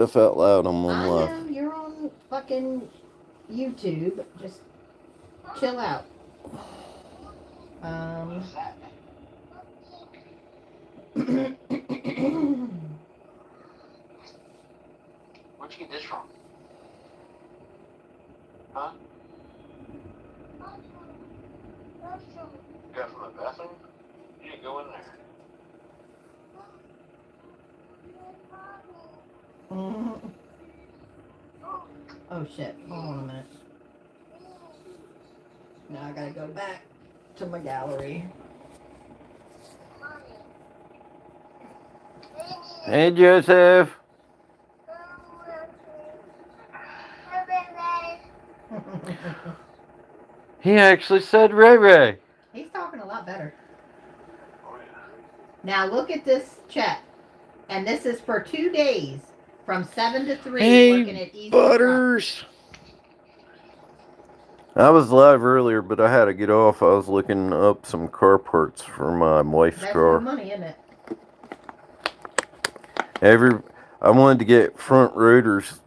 If out loud, I'm on I live. know you're on fucking YouTube. Just chill out. Um. Where'd you get this from? Huh? You got it from the bathroom? You didn't go in there. Oh shit! Hold on a minute. Now I gotta go back to my gallery. Hey, Joseph. He actually said Ray Ray. He's talking a lot better. Oh, yeah. Now look at this check, and this is for 2 days, from 7 to 3, working Hey, at Easy Truck. Butters. I was live earlier, but I had to get off. I was looking up some car parts for my wife's That's good car. money, isn't it? Every, I wanted to get front rotors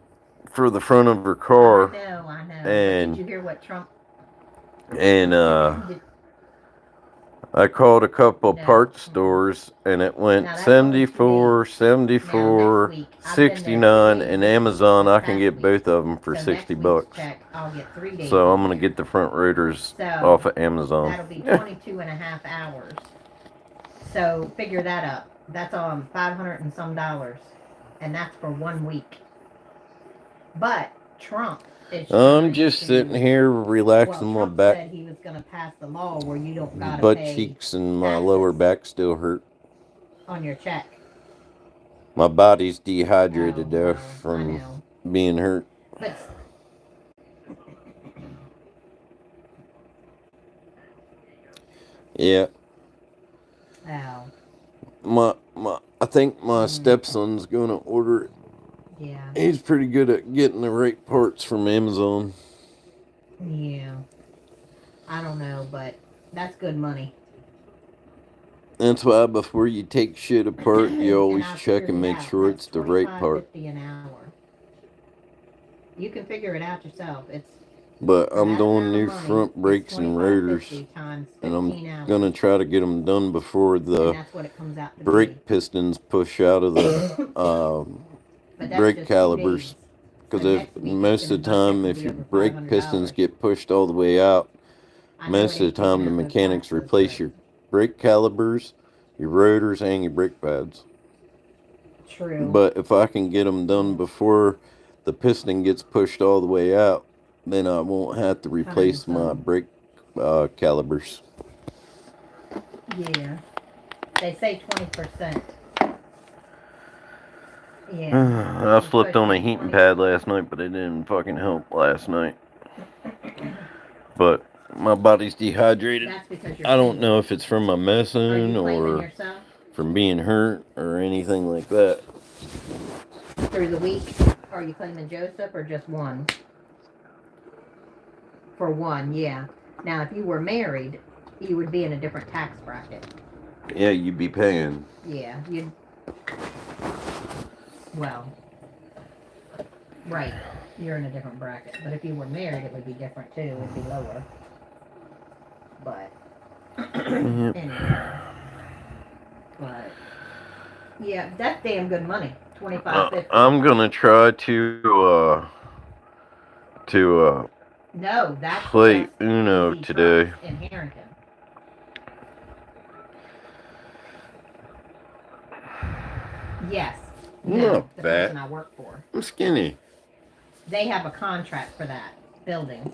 for the front of her I car, know, I know. But did and you hear what Trump and did? I called a couple No. parts stores, and it went Now that's only 2 days. 74, Now next 74, week, I've been there 69, 2 days and this Amazon. I can past get week. both of them for So 60 next week's bucks. check, I'll get 3 days So I'm in gonna there. get the front rotors off So of Amazon. that'll be 22 and a half hours. So figure that up. That's on 500 and some dollars, and that's for 1 week. But Trump is I'm trying just sitting to. here Well, relaxing my Trump back, said he was going to pass the law where you don't gotta butt pay cheeks, and my lower taxes back still hurt. on your check. My body's dehydrated Oh though well, I from know, being hurt. but Yeah, oh I think my mm, stepson's gonna order it. yeah, He's pretty good at getting the right parts from Amazon. yeah. I don't know, but that's good money. That's why before you take shit apart, you And always I check figured and it make out. sure That's it's the right part. 25.50 an hour. You can figure it out yourself. It's But for I'm that doing amount of new money. front It's brakes and rotors, 25.50 times and I'm 15 hours, gonna try to get them done before and the that's what it comes out to be. brake pistons push out of the But that's brake just 2 days. calipers. So Because if next week it's most gonna of the be time, if definitely your over five brake hundred pistons dollars. get pushed all the way out, I know it most of the ain't taking time the out no mechanics taxes, replace but your brake calipers, your rotors, and your brake pads. true. But if I can get them done Yeah, before the piston gets pushed all the way out, then I won't have to hundred and replace my some. brake calipers. Yeah, they say 20%. Yeah, I you slept push on a it heating 20. pad last night, but it didn't fucking help last night. But my body's dehydrated. That's because you're I don't single. know if it's from my Are you medicine claiming or yourself from being hurt or anything like that. through the week? Are you claiming Joseph or just one? For one, yeah. Now, if you were married, you would be in a different tax bracket. Yeah, you'd be paying. Yeah, you'd. Well, right. You're in a different bracket. But if you were married, it would be different too. It would be lower. But Yep. anyway, but yeah, that's damn good money. 25.50. I'm gonna try to No, that's play just Uno Easy Trucks today. in Harrington. Yes. I'm not No, the fat. person I work for. I'm skinny. They have a contract for that building.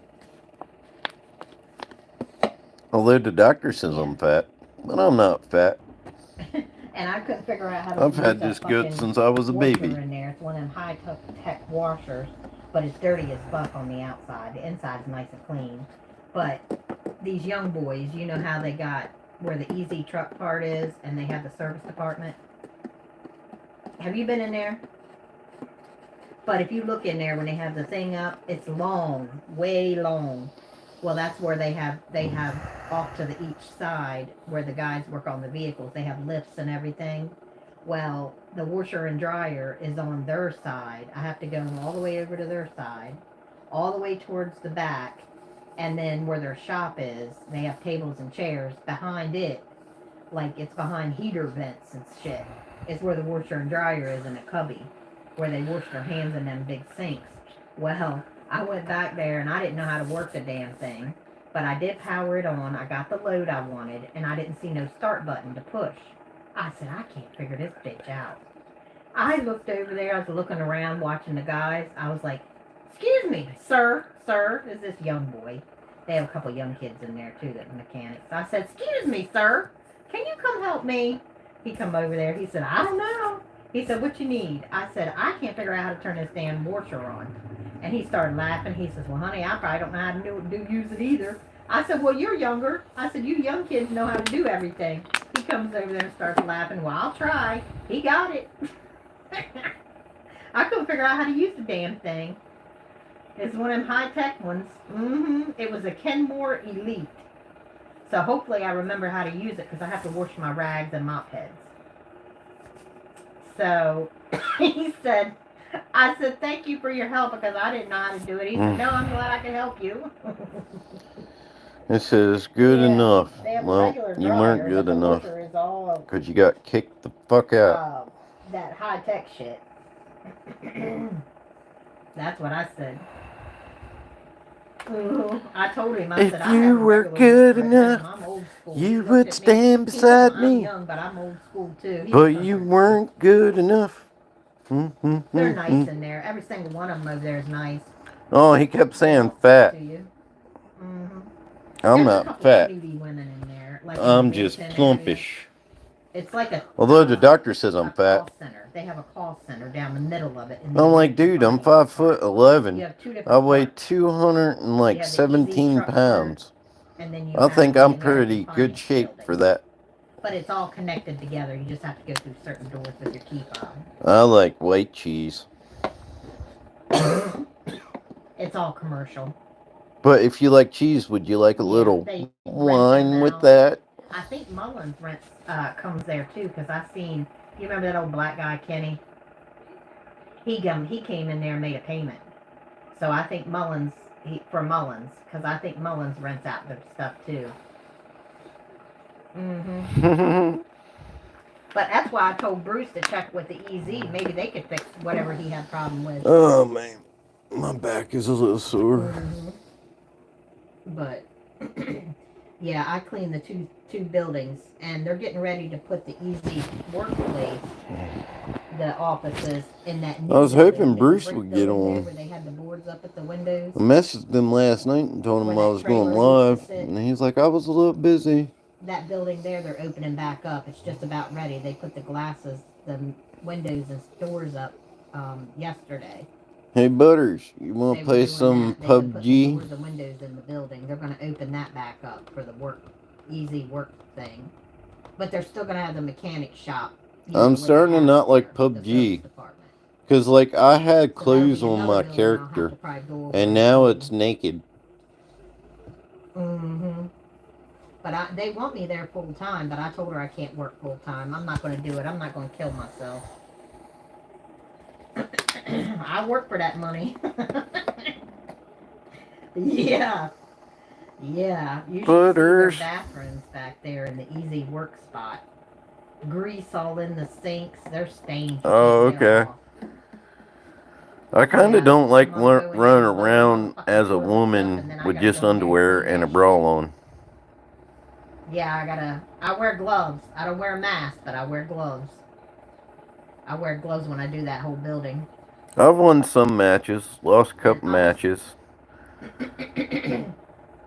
Although the doctor says Yeah. I'm fat, but I'm not fat. And I couldn't figure out how to I've use had this that gut fucking since I was a washer baby. in there. It's one of them high tech washers, but it's dirty as fuck on the outside. The inside's nice and clean. But these young boys, you know how they got where the Easy Truck part is, and they have the service department. Have you been in there? But if you look in there when they have the thing up, it's long, way long. Well, that's where they have off to the each side where the guys work on the vehicles. They have lifts and everything. Well, the washer and dryer is on their side. I have to go all the way over to their side, all the way towards the back, and then where their shop is, they have tables and chairs. Behind it, like it's behind heater vents and shit, is where the washer and dryer is in a cubby, where they wash their hands in them big sinks. Well, I went back there and I didn't know how to work the damn thing, but I did power it on. I got the load I wanted, and I didn't see no start button to push. I said, I can't figure this bitch out. I looked over there. I was looking around, watching the guys. I was like, excuse me, sir, is this young boy. They have a couple young kids in there, too, that are mechanics. I said, excuse me, sir, can you come help me? He come over there. He said, I don't know. He said, what you need? I said, I can't figure out how to turn this damn washer on. And he started laughing. He says, well, honey, I probably don't know how to use it either. I said, well, you're younger. I said, you young kids know how to do everything. He comes over there and starts laughing. Well, I'll try. He got it. I couldn't figure out how to use the damn thing. It's one of them high-tech ones. It was a Kenmore Elite. So hopefully I remember how to use it because I have to wash my rags and mop heads. So he said, I said, thank you for your help because I didn't know how to do it. He said, no, I'm glad I could help you. It says good enough. They have Well, regular you dryer, weren't but good the enough washer is all because you got kicked the fuck out. that high-tech shit. That's what I said. I told him, I If said, I you have a were regular good washer at enough, home. I'm old school. you He looked would at me. stand He said, beside I'm me. young, but I'm old school too. He But was you perfect. weren't good enough. They're nice in there. Every single one of them over there is nice. Oh, he kept saying fat. To you. I'm There's a not couple fat. snooty women in there. Like in I'm the just Middleton area. plumpish. It's like a. Although the doctor says I'm a fat. Call center. They have a call center down the middle of it. I'm like, dude, I'm 5'11". You have two different I weigh parts. 217 pounds. And then you I have think the I'm American pretty good Finance shape building. for that. But it's all connected together. You just have to go through certain doors with your key fob. I like white cheese. It's all commercial. But if you like cheese, would you like a little they wine rent with them that? I think Mullins comes there too, because I seen. You remember that old black guy Kenny? He came in there and made a payment. So I think Mullins, because I think Mullins rents out their stuff too. But that's why I told Bruce to check with the EZ. Maybe they could fix whatever he had problem with. Oh man, my back is a little sore. But yeah, I cleaned the two buildings, and they're getting ready to put the EZ workplace, the offices, in that new I was building, hoping the Bruce brick would get building there on. where they had the boards up at the windows. I messaged him last night and told him Where I that was going trailer used live, to sit. and he's like, I was a little busy. That building there, they're opening back up. It's just about ready. They put the glasses, the windows and doors up yesterday. Hey Butters, you want They to were play doing some that. They were putting PUBG? doors and windows in the building. They're going to open that back up for the easy work thing. But they're still going to have the mechanic shop. I'm starting to not like PUBG. Because, like, I had clothes on my character, and now it's naked. But they want me there full time, but I told her I can't work full time. I'm not going to do it. I'm not going to kill myself. I work for that money. Yeah. You should see their bathrooms back there in the easy work spot. Grease all in the sinks. They're stained. Oh, okay. I kind of don't like running around as a woman with just underwear and a bra on. Yeah, I wear gloves. I don't wear a mask, but I wear gloves. I wear gloves when I do that whole building. I've won some matches, lost a couple matches.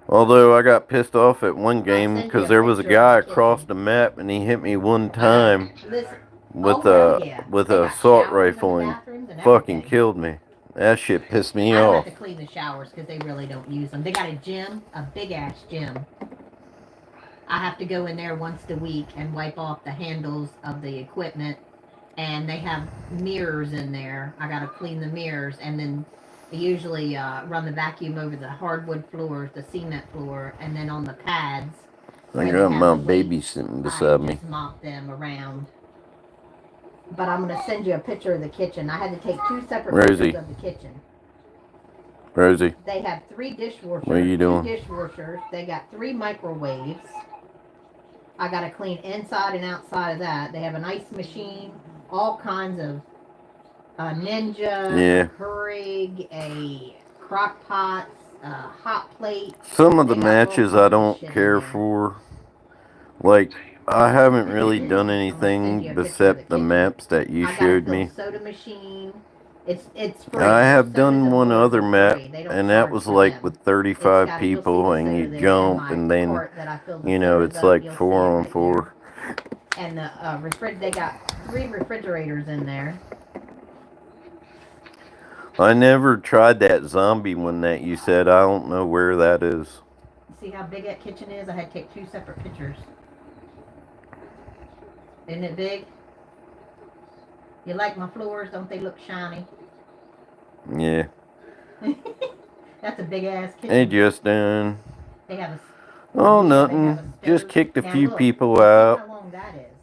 Although I got pissed off at one game because there was a guy across the map and he hit me one time with a assault rifle and fucking killed me. That shit pissed me off. I have to clean the showers because they really don't use them. They got a gym, a big ass gym. I have to go in there once a week and wipe off the handles of the equipment, and they have mirrors in there. I got to clean the mirrors, and then usually run the vacuum over the hardwood floors, the cement floor, and then on the pads. I got my baby sitting beside me. Just mop them around. But I'm gonna send you a picture of the kitchen. I had to take 2 separate Rosie. pictures of the kitchen. Rosie, They have 3 dishwashers. what are you doing? 2 dishwashers. They got 3 microwaves. I gotta clean inside and outside of that. They have an ice machine, all kinds of Ninja, Yeah. a Keurig, a crock pot, a hot plate. Some of the They got all matches I kinds of don't shit in care there. for. Like, I haven't really done I'm gonna send anything you a picture of except the the kitchen. maps that you I got a showed Phillips me. soda machine. It's free. I have Sodas done and one waters other are map, free. They don't and that charge was for like them. with It's 35 got, you'll see people, the and soda you there jump, in my and then, cart that I filled the you know, sodas it's up. like You'll see 4 it on right 4. there. And the they got 3 refrigerators in there. I never tried that zombie one that you said. I don't know where that is. See how big that kitchen is? I had to take 2 separate pictures. Isn't it big? You like my floors? Don't they look shiny? Yeah. That's a big ass kitchen. Hey, Justin. They have a. Oh, yeah, nothing. they have a Just stove. kicked a Now few look, people look out. how long that is.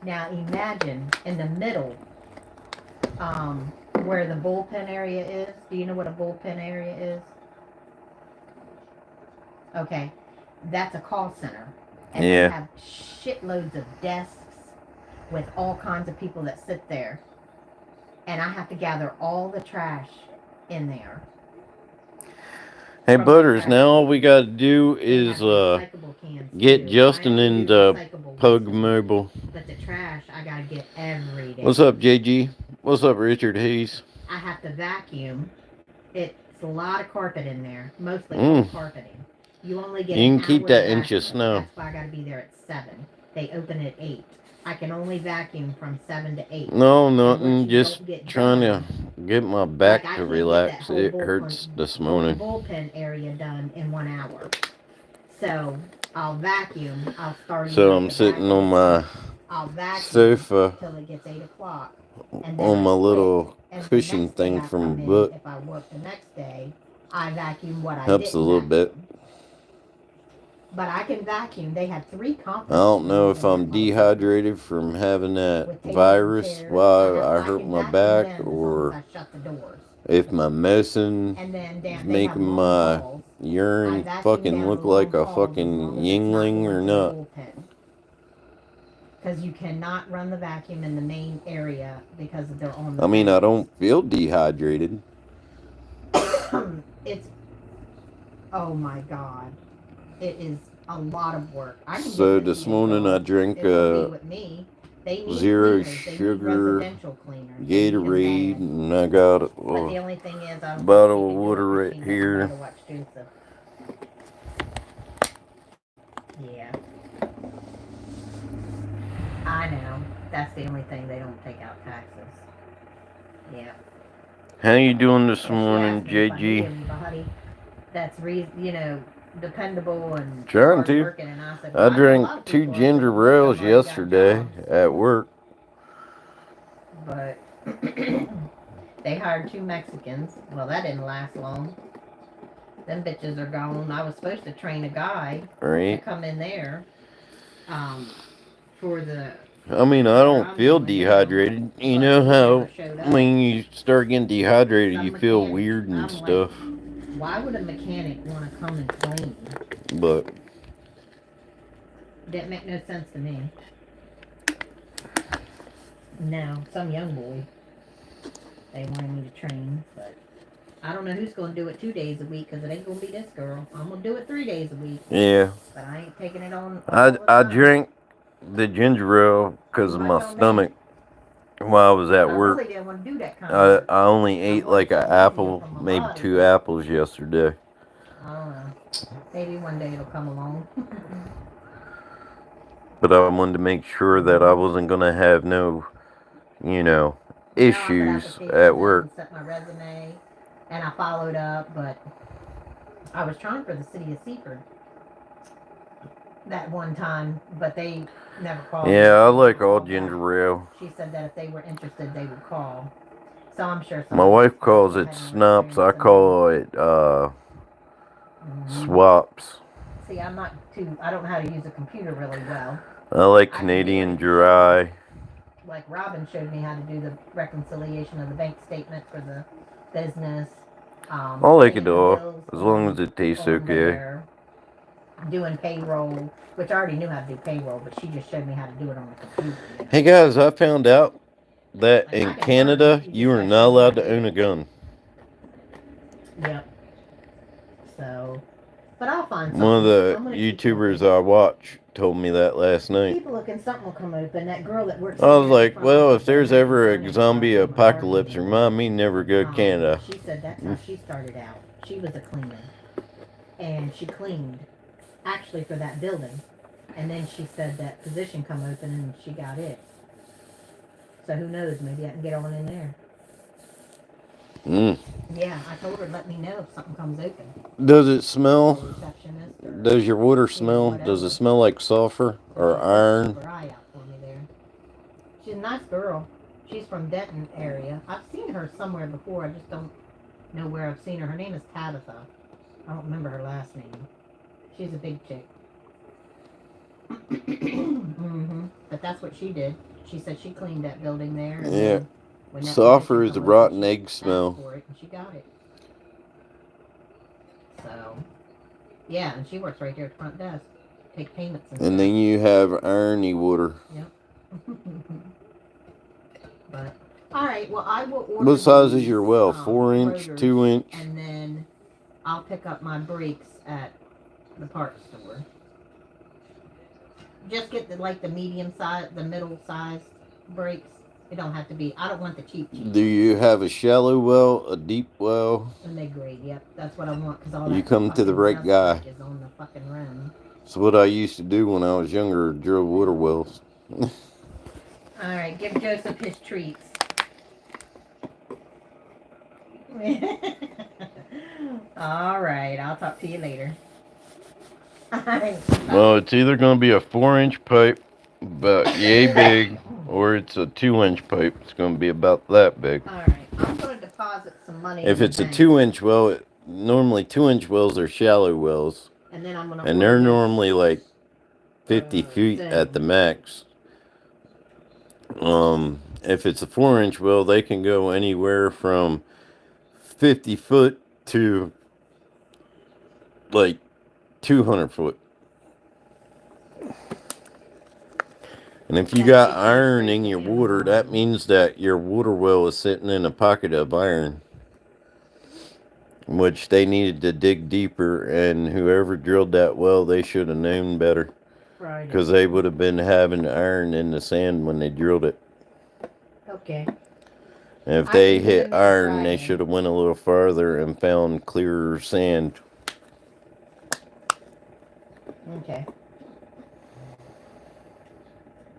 Now imagine in the middle, where the bullpen area is. Do you know what a bullpen area is? Okay, that's a call center, and Yeah. they have shitloads of desks with all kinds of people that sit there, and I have to gather all the trash in there. Hey, From the Butters, trash now all can. we gotta do They is, have recyclable cans get too. Justin I only do into recyclable Pug ones, Mobile. but the trash I gotta get every day. What's up, JG? What's up, Richard Hayes? I have to vacuum. It's a lot of carpet in there, mostly all carpeting. You only get You an can keep hour that to inch of vacuum. snow. That's why I gotta be there at 7. They open at 8. I can only vacuum from 7 to 8. No, And nothing. what you Just don't get trying to done, get my back like I to can't get that relax. whole It hurts this whole morning. bullpen area done in 1 hour. So I'll vacuum. I'll start. So I'm sitting on my I'll vacuum sofa till it gets 8 o'clock. And then on I my quit. little And the cushion next day thing I from come my in, book. if I work the next day, I vacuum what I Helps a didn't little bit. vacuum. But I can vacuum. They have 3 conference I don't know rooms if in I'm that motherfucker dehydrated from having that with tables and virus chairs. while I I hurt can my vacuum back, them as long or as I shut the doors. if my medicine And then is they have making long my halls. I urine vacuum fucking down look the long like a halls fucking as long as it's not yingling or going to the not. bullpen. Because you cannot run the vacuum in the main area because they're on the I mean, I fence. don't feel dehydrated. It's, oh my God. It is a lot of work. I can So get the this morning I CHO. drank It won't be with me. They need zero cleaners. They need sugar residential cleaners. They need 'em Gatorade, bad. and I got But the only thing is, I don't bottle think of she water can do it right 'cause she doesn't know here. to watch Joseph. Yeah. I know. That's the only thing. They don't take out taxes. Yeah. How you doing this Well, she morning, asked me if I knew JG? anybody that's dependable and Trying to. hardworking, and I said, I well, I know a drank lot of 2 people. I said, ginger most of ales them already got yesterday jobs. at work. But they hired 2 Mexicans. Well, that didn't last long. Them bitches are gone. I was supposed to train a guy to Right? come in there for the. I mean, I don't feel dehydrated. You know how when you start getting dehydrated, you feel weird and stuff. Why would a mechanic want to come and clean? But That make no sense to me. No, some young boy. They wanted me to train, but I don't know who's going to do it 2 days a week because it ain't going to be this girl. I'm going to do it 3 days a week. yeah, But I ain't taking it on. I drank the ginger ale because of my stomach while I was at work. I really didn't want to do that kind of work. I only ate like an apple, maybe 2 apples yesterday. I don't know. Maybe one day it'll come along. But I wanted to make sure that I wasn't going to have no, issues at work. I set my resume and I followed up, but I was trying for the city of Seaford that one time, but they never called. Yeah, I like all ginger ale. She said that if they were interested, they would call. So I'm sure. My wife calls it snops. I call it swaps. See, I don't know how to use a computer really well. I like Canadian Dry. like Robin showed me how to do the reconciliation of the bank statement for the business. I'll lick paying it the off bills as long on- as it tastes on okay. there, doing payroll, which I already knew how to do payroll, but she just showed me how to do it on the computer. Hey guys, I found out that Like, I in can Canada learn, you you just are gotta not show me allowed how to do own a it. gun. Yep. So, but I'll find something. One of the I'm gonna keep YouTubers looking. I watch told me that last night. Keep looking, something will come open. That girl that works I was here like, from well, the if there's American ever Furniture a zombie House on my garden apocalypse, board, remind me never go to Canada. she said that's how she started out. She was a cleaner, and she cleaned actually for that building, and then she said that position come open and she got it. So who knows? Maybe I can get on in there. Mm. Yeah, I told her let me know if something comes open. Does it smell? Receptionist or, Does your water smell? Does it smell like sulfur or iron? keep her eye out for me there. She's a nice girl. She's from Denton area. I've seen her somewhere before. I just don't know where I've seen her. Her name is Tabitha. I don't remember her last name. She's a big chick. But that's what she did. She said she cleaned that building there. And Yeah. when that Sulfur position is a come rotten open, she egg asked smell. for it and she got it. So, yeah, and she works right there at the front desk. Take payments and And then you have irony water. But all right, well I will order. What size is these, your well? 4-inch, rotors, 2-inch? and then I'll pick up my brakes at the parts store. Just get the medium size, the middle sized brakes. It don't have to be. I don't want the cheap. Do you have a shallow well, a deep well? And they grade. Yep, that's what I want because all You that come to the fucking right dust guy. is on the fucking rim. It's what I used to do when I was younger, drill water wells. All right, give Joseph his treats. All right, I'll talk to you later. Well, it's either going to be a 4-inch pipe, about yay big, or it's a 2-inch pipe. It's going to be about that big. All right, I'm going to deposit some money. If it's a 2-inch well, normally 2-inch wells are shallow wells. And then I'm gonna. And they're normally like 50 feet at the max. If it's a 4-inch well, they can go anywhere from 50 foot to like 200 foot. And if you got iron in your water, that means that your water well is sitting in a pocket of iron, which they needed to dig deeper, and whoever drilled that well, they should have known better, because they would have been having iron in the sand when they drilled it. Okay. And if they hit iron, they should have went a little farther and found clearer sand. Okay.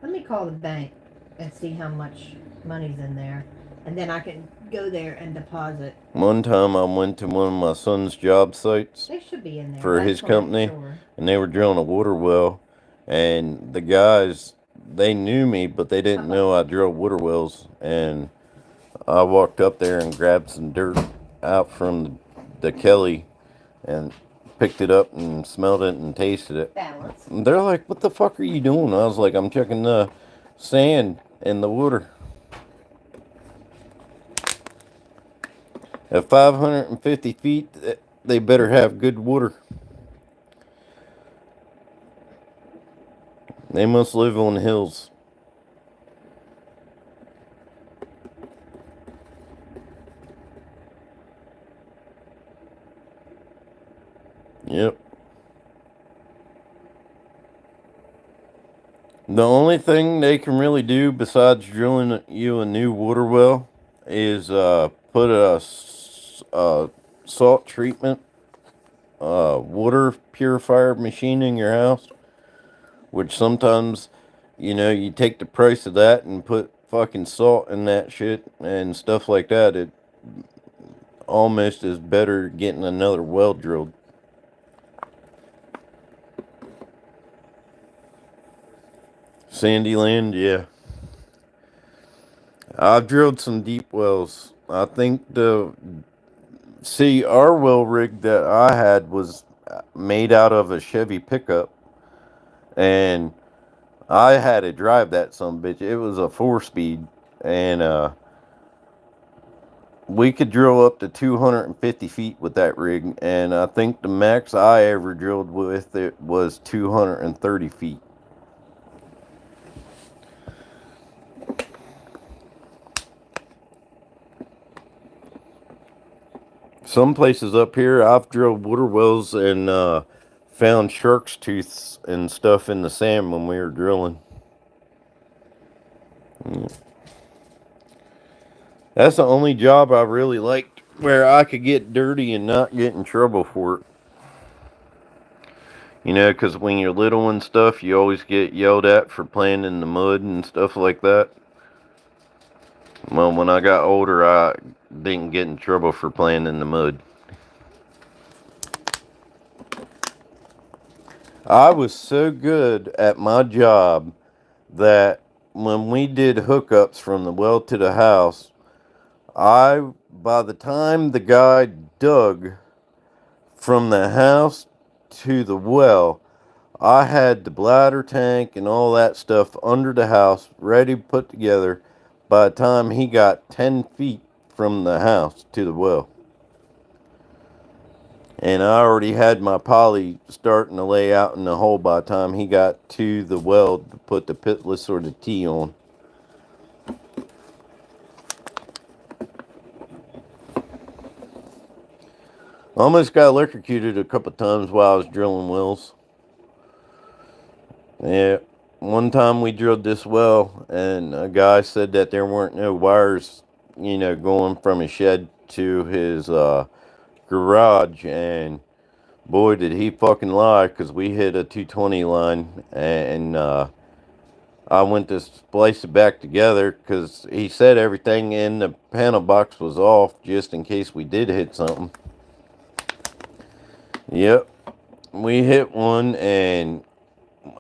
Let me call the bank and see how much money's in there, and then I can go there and deposit. One time I went to one of my son's job sites They should be in there for his company, and they were drilling a water well, and the guys, they knew me, but they didn't know I drilled water wells, and I walked up there and grabbed some dirt out from the Kelly and picked it up and smelled it and tasted it. Balance. And they're like, what the fuck are you doing? I was like, I'm checking the sand in the water. At 550 feet, they better have good water. They must live on hills. Yep. The only thing they can really do besides drilling you a new water well is put a salt treatment water purifier machine in your house, which sometimes, you take the price of that and put fucking salt in that shit and stuff like that. It almost is better getting another well drilled. Sandy land, yeah. I've drilled some deep wells. I think our well rig that I had was made out of a Chevy pickup, and I had to drive that sumbitch. It was a 4-speed, and we could drill up to 250 feet with that rig, and I think the max I ever drilled with it was 230 feet. Some places up here, I've drilled water wells and found shark's tooths and stuff in the sand when we were drilling. That's the only job I really liked where I could get dirty and not get in trouble for it. You know, because when you're little and stuff, you always get yelled at for playing in the mud and stuff like that. Well, when I got older, I didn't get in trouble for playing in the mud. I was so good at my job that when we did hookups from the well to the house, by the time the guy dug from the house to the well, I had the bladder tank and all that stuff under the house ready to put together by the time he got 10 feet from the house to the well. And I already had my poly starting to lay out in the hole by the time he got to the well to put the pitless or the T on. Almost got electrocuted a couple times while I was drilling wells. Yeah, one time we drilled this well, and a guy said that there weren't no wires, you know, going from his shed to his garage, and boy, did he fucking lie, because we hit a 220 line, and I went to splice it back together, because he said everything in the panel box was off, just in case we did hit something. Yep, we hit one, and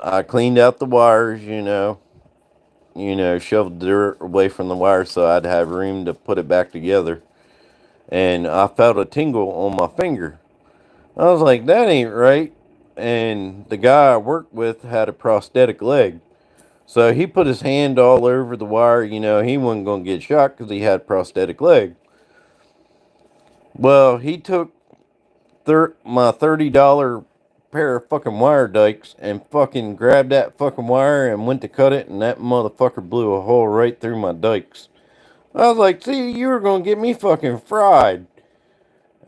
I cleaned out the wires, you know, shoved dirt away from the wires so I'd have room to put it back together. And I felt a tingle on my finger. I was like, that ain't right. And the guy I worked with had a prosthetic leg. So he put his hand all over the wire, you know, he wasn't going to get shot because he had a prosthetic leg. Well, he took my $30 pair of fucking wire dikes and fucking grabbed that fucking wire and went to cut it, and that motherfucker blew a hole right through my dikes. I was like, see, you were gonna get me fucking fried.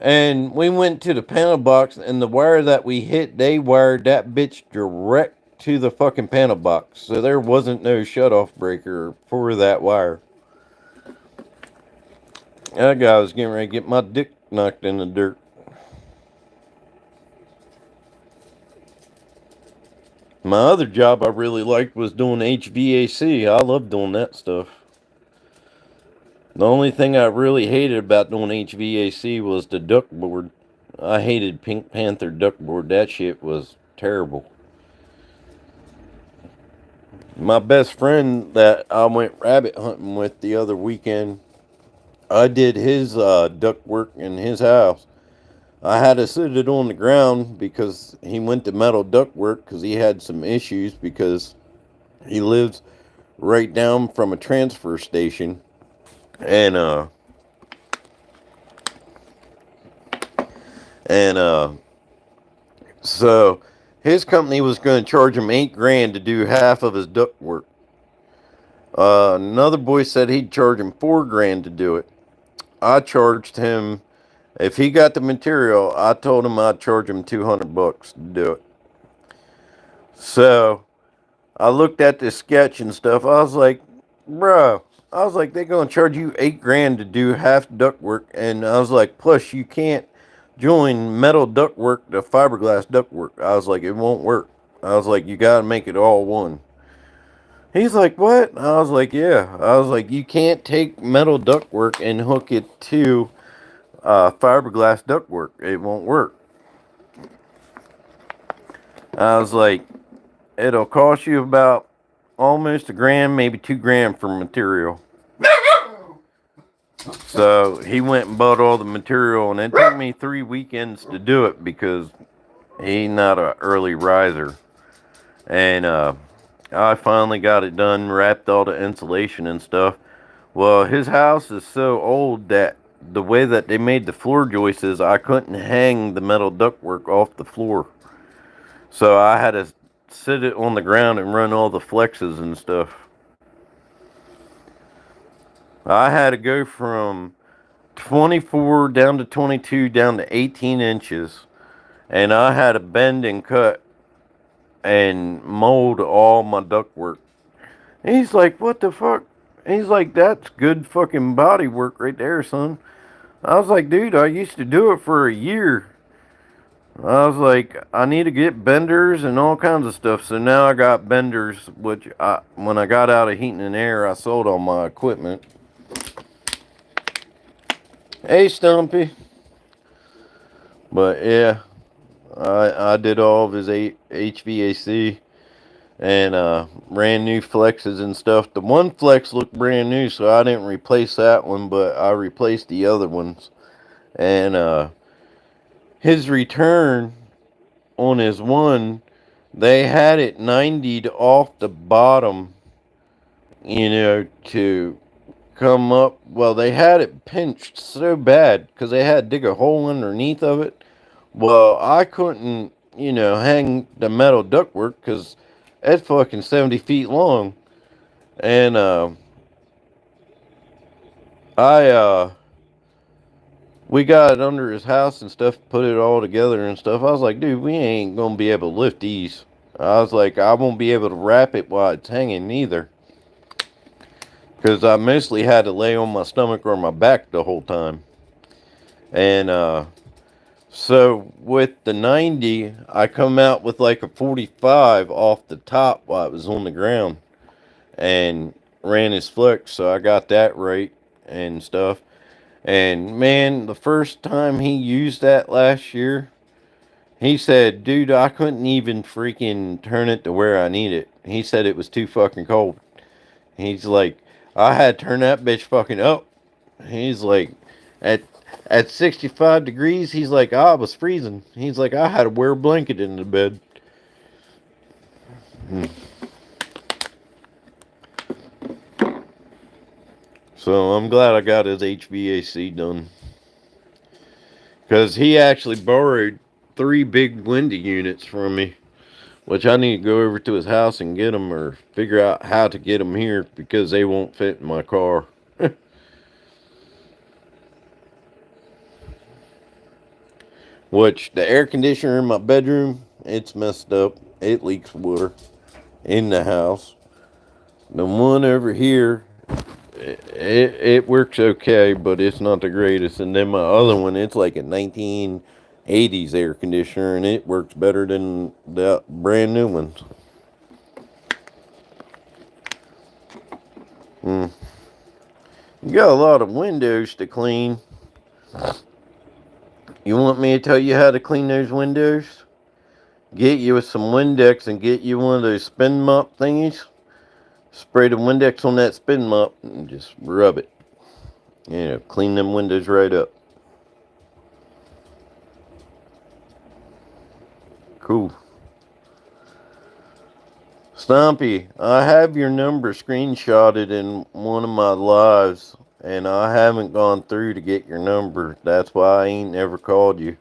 And we went to the panel box, and the wire that we hit, they wired that bitch direct to the fucking panel box. So there wasn't no shutoff breaker for that wire. That guy was getting ready to get my dick knocked in the dirt. My other job I really liked was doing HVAC. I love doing that stuff. The only thing I really hated about doing HVAC was the ductboard. I hated Pink Panther ductboard. That shit was terrible. My best friend that I went rabbit hunting with the other weekend, I did his ductwork in his house. I had to sit it on the ground because he went to metal ductwork because he had some issues because he lives right down from a transfer station. And so his company was going to charge him $8,000 to do half of his ductwork. Another boy said he'd charge him $4,000 to do it. I charged him, if he got the material, I told him I'd charge him $200 to do it. So I looked at this sketch and stuff. I was like, bro, they're going to charge you $8,000 to do half ductwork. And I was like, plus you can't join metal ductwork to fiberglass ductwork. I was like, it won't work. I was like, you got to make it all one. He's like, what? I was like, yeah. I was like, you can't take metal ductwork and hook it to fiberglass ductwork. It won't work. I was like, it'll cost you about almost $1,000, maybe $2,000 for material. So he went and bought all the material, and it took me 3 weekends to do it because he's not an early riser. And I finally got it done, wrapped all the insulation and stuff. Well, his house is so old that the way that they made the floor joists is I couldn't hang the metal ductwork off the floor. So I had to sit it on the ground and run all the flexes and stuff. I had to go from 24 down to 22 down to 18 inches. And I had to bend and cut and mold all my ductwork. And he's like, what the fuck? He's like, that's good fucking body work right there, son. I was like, dude, I used to do it for a year. I was like, I need to get benders and all kinds of stuff. So now I got benders, which when I got out of heating and air, I sold all my equipment. Hey, Stumpy. But yeah, I did all of his HVAC and ran new flexes and stuff. The one flex looked brand new, so I didn't replace that one, but I replaced the other ones. And his return on his one, they had it 90'd off the bottom, to come up. Well, they had it pinched so bad because they had to dig a hole underneath of it. Well, I couldn't, hang the metal ductwork because it's fucking 70 feet long. And we got it under his house and stuff, put it all together and stuff. I was like, dude, we ain't gonna be able to lift these. I was like, I won't be able to wrap it while it's hanging either. Because I mostly had to lay on my stomach or my back the whole time. And so with the 90, I come out with like a 45 off the top while it was on the ground. And ran his flex, so I got that right and stuff. And man, the first time he used that last year, he said, dude, I couldn't even freaking turn it to where I need it. He said it was too fucking cold. He's like, I had to turn that bitch fucking up. He's like, at 65 degrees, he's like, I was freezing. He's like, I had to wear a blanket in the bed. So I'm glad I got his HVAC done. Because he actually borrowed 3 big windy units from me. Which I need to go over to his house and get them, or figure out how to get them here because they won't fit in my car. Which, the air conditioner in my bedroom, it's messed up. It leaks water in the house. The one over here, it works okay, but it's not the greatest. And then my other one, it's like a 1980s air conditioner, and it works better than the brand new ones. You got a lot of windows to clean. You want me to tell you how to clean those windows? Get you with some Windex and get you one of those spin mop thingies. Spray the Windex on that spin mop and just rub it. Clean them windows right up. Cool. Stompy, I have your number screenshotted in one of my lives, and I haven't gone through to get your number. That's why I ain't never called you.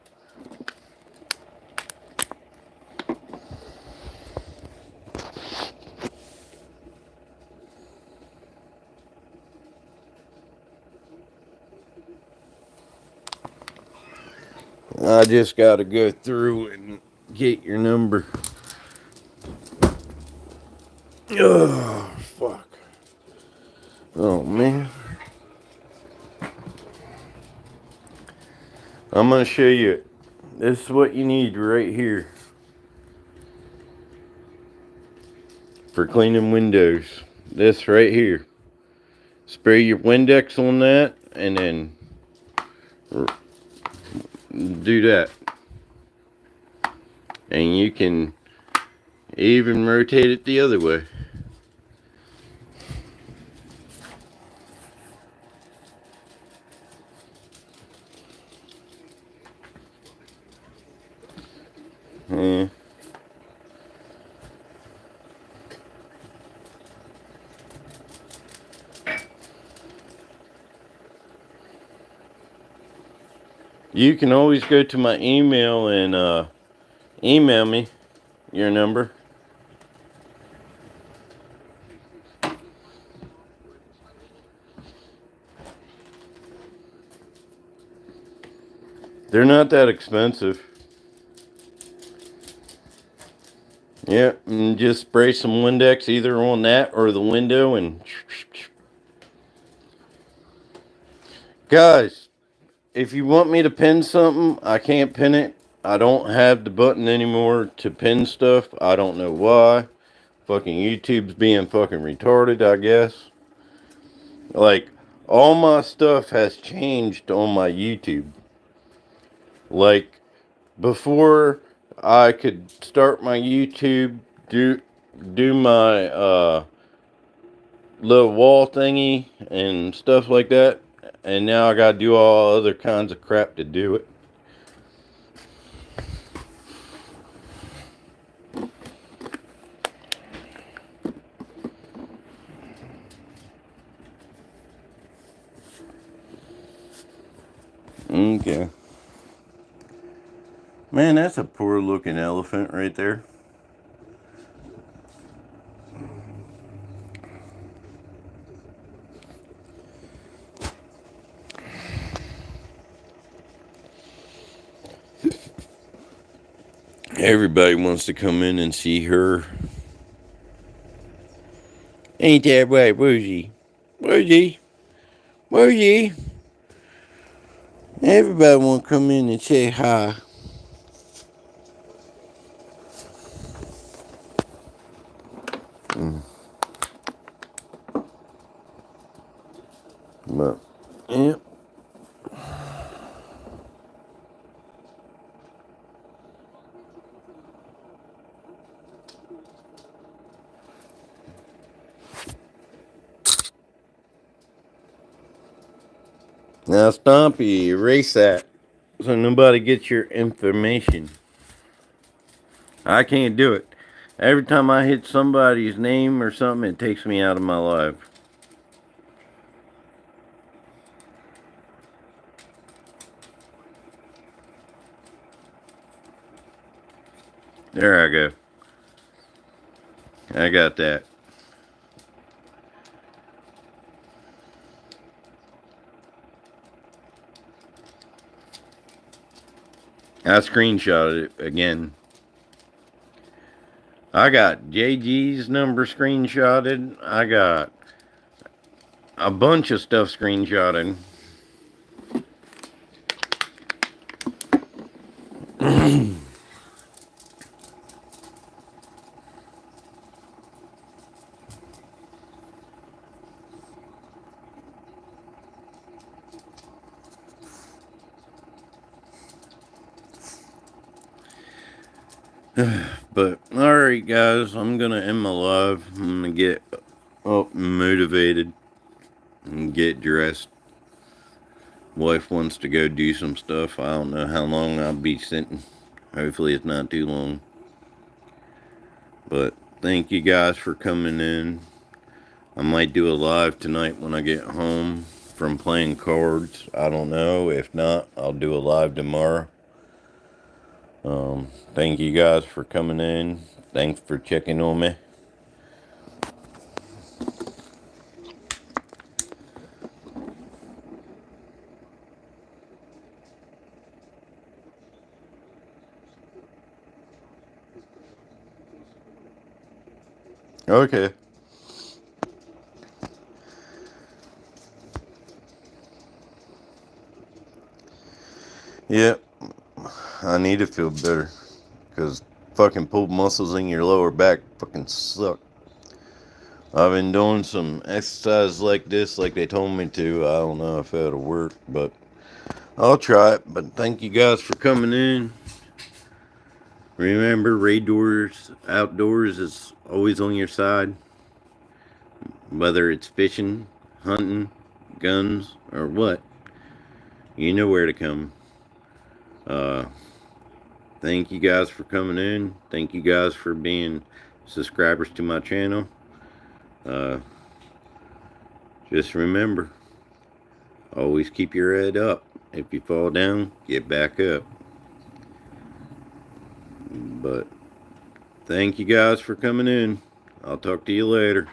I just gotta go through and get your number. Oh, fuck. Oh, man. I'm gonna show you. This is what you need right here for cleaning windows. This right here. Spray your Windex on that and then do that. And you can even rotate it the other way. Yeah. You can always go to my email and email me your number. They're not that expensive. Yeah, and just spray some Windex either on that or the window and... Guys, if you want me to pin something, I can't pin it. I don't have the button anymore to pin stuff. I don't know why. Fucking YouTube's being fucking retarded, I guess. Like, all my stuff has changed on my YouTube. Like, before I could start my YouTube, do my little wall thingy and stuff like that, and now I gotta do all other kinds of crap to do it. Okay. Man, that's a poor looking elephant right there. Everybody wants to come in and see her. Ain't that right, Woozy? Woozy? Woozy? Everybody want to come in and say hi. But, yeah. Now, Stompy, erase that so nobody gets your information. I can't do it. Every time I hit somebody's name or something, it takes me out of my life. There I go. I got that. I screenshotted it again. I got JG's number screenshotted. I got a bunch of stuff screenshotted. But, alright guys, I'm gonna end my live. I'm gonna get up and motivated and get dressed. Wife wants to go do some stuff. I don't know how long I'll be sitting. Hopefully it's not too long. But thank you guys for coming in. I might do a live tonight when I get home from playing cards. I don't know. If not, I'll do a live tomorrow. Thank you guys for coming in. Thanks for checking on me. Okay. Yep. I need to feel better. Because fucking pulled muscles in your lower back fucking suck. I've been doing some exercise like this, like they told me to. I don't know if it'll work, but I'll try it. But thank you guys for coming in. Remember, Raiders Outdoors is always on your side. Whether it's fishing, hunting, guns, or what. You know where to come. Thank you guys for coming in. Thank you guys for being subscribers to my channel. Just remember, always keep your head up. If you fall down, get back up. But thank you guys for coming in. I'll talk to you later.